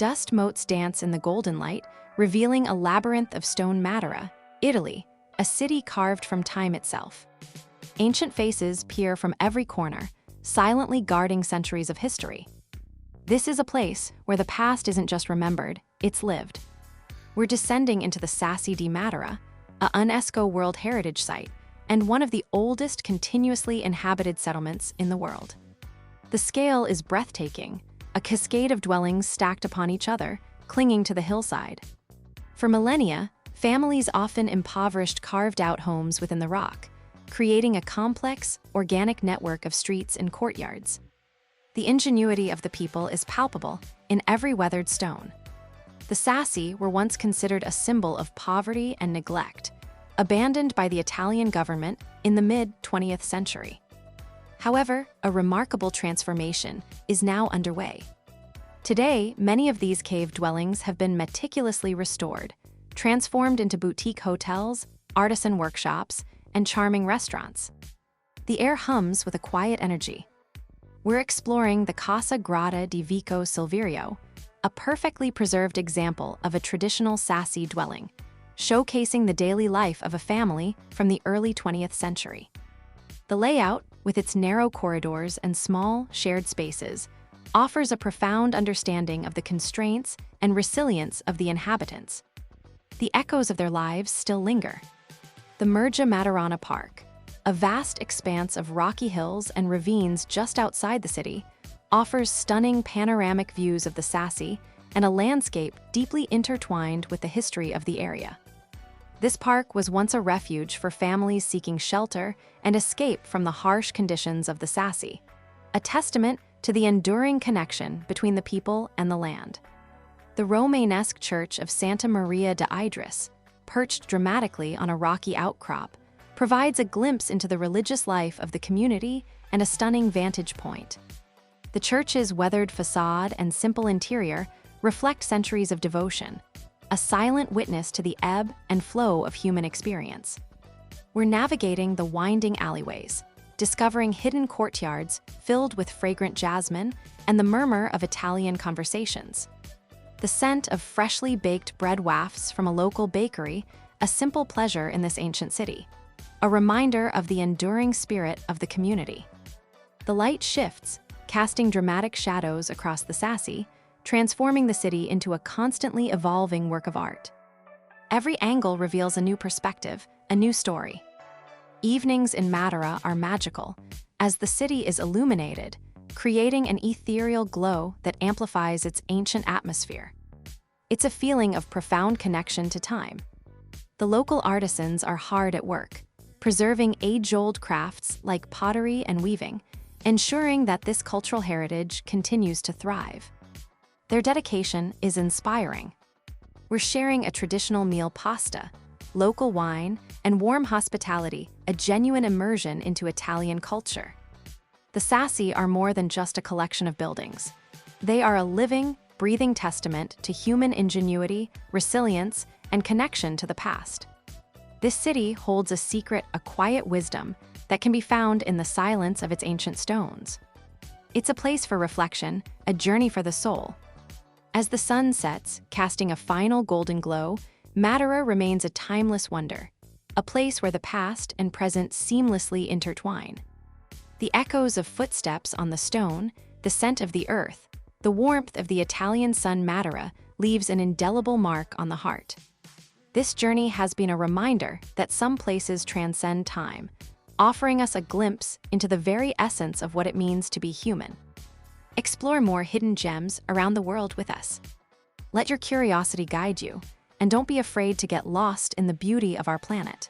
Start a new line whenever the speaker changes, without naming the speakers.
Dust motes dance in the golden light, revealing a labyrinth of stone Matera, Italy, a city carved from time itself. Ancient faces peer from every corner, silently guarding centuries of history. This is a place where the past isn't just remembered, it's lived. We're descending into the Sassi di Matera, a UNESCO World Heritage Site, and one of the oldest continuously inhabited settlements in the world. The scale is breathtaking, a cascade of dwellings stacked upon each other, clinging to the hillside. For millennia, families often impoverished carved-out homes within the rock, creating a complex, organic network of streets and courtyards. The ingenuity of the people is palpable in every weathered stone. The Sassi were once considered a symbol of poverty and neglect, abandoned by the Italian government in the mid-20th century. However, a remarkable transformation is now underway. Today, many of these cave dwellings have been meticulously restored, transformed into boutique hotels, artisan workshops, and charming restaurants. The air hums with a quiet energy. We're exploring the Casa Grata di Vico Silverio, a perfectly preserved example of a traditional Sassi dwelling, showcasing the daily life of a family from the early 20th century. The layout, with its narrow corridors and small, shared spaces, offers a profound understanding of the constraints and resilience of the inhabitants. The echoes of their lives still linger. The Murgia Materana Park, a vast expanse of rocky hills and ravines just outside the city, offers stunning panoramic views of the Sassi and a landscape deeply intertwined with the history of the area. This park was once a refuge for families seeking shelter and escape from the harsh conditions of the Sassi, a testament to the enduring connection between the people and the land. The Romanesque church of Santa Maria de Idris, perched dramatically on a rocky outcrop, provides a glimpse into the religious life of the community and a stunning vantage point. The church's weathered facade and simple interior reflect centuries of devotion, a silent witness to the ebb and flow of human experience. We're navigating the winding alleyways, discovering hidden courtyards filled with fragrant jasmine and the murmur of Italian conversations. The scent of freshly baked bread wafts from a local bakery, a simple pleasure in this ancient city, a reminder of the enduring spirit of the community. The light shifts, casting dramatic shadows across the Sassi, transforming the city into a constantly evolving work of art. Every angle reveals a new perspective, a new story. Evenings in Matera are magical, as the city is illuminated, creating an ethereal glow that amplifies its ancient atmosphere. It's a feeling of profound connection to time. The local artisans are hard at work, preserving age-old crafts like pottery and weaving, ensuring that this cultural heritage continues to thrive. Their dedication is inspiring. We're sharing a traditional meal pasta, local wine, and warm hospitality, a genuine immersion into Italian culture. The Sassi are more than just a collection of buildings. They are a living, breathing testament to human ingenuity, resilience, and connection to the past. This city holds a secret, a quiet wisdom that can be found in the silence of its ancient stones. It's a place for reflection, a journey for the soul. As the sun sets, casting a final golden glow, Matera remains a timeless wonder, a place where the past and present seamlessly intertwine. The echoes of footsteps on the stone, the scent of the earth, the warmth of the Italian sun Matera leaves an indelible mark on the heart. This journey has been a reminder that some places transcend time, offering us a glimpse into the very essence of what it means to be human. Explore more hidden gems around the world with us. Let your curiosity guide you, and don't be afraid to get lost in the beauty of our planet.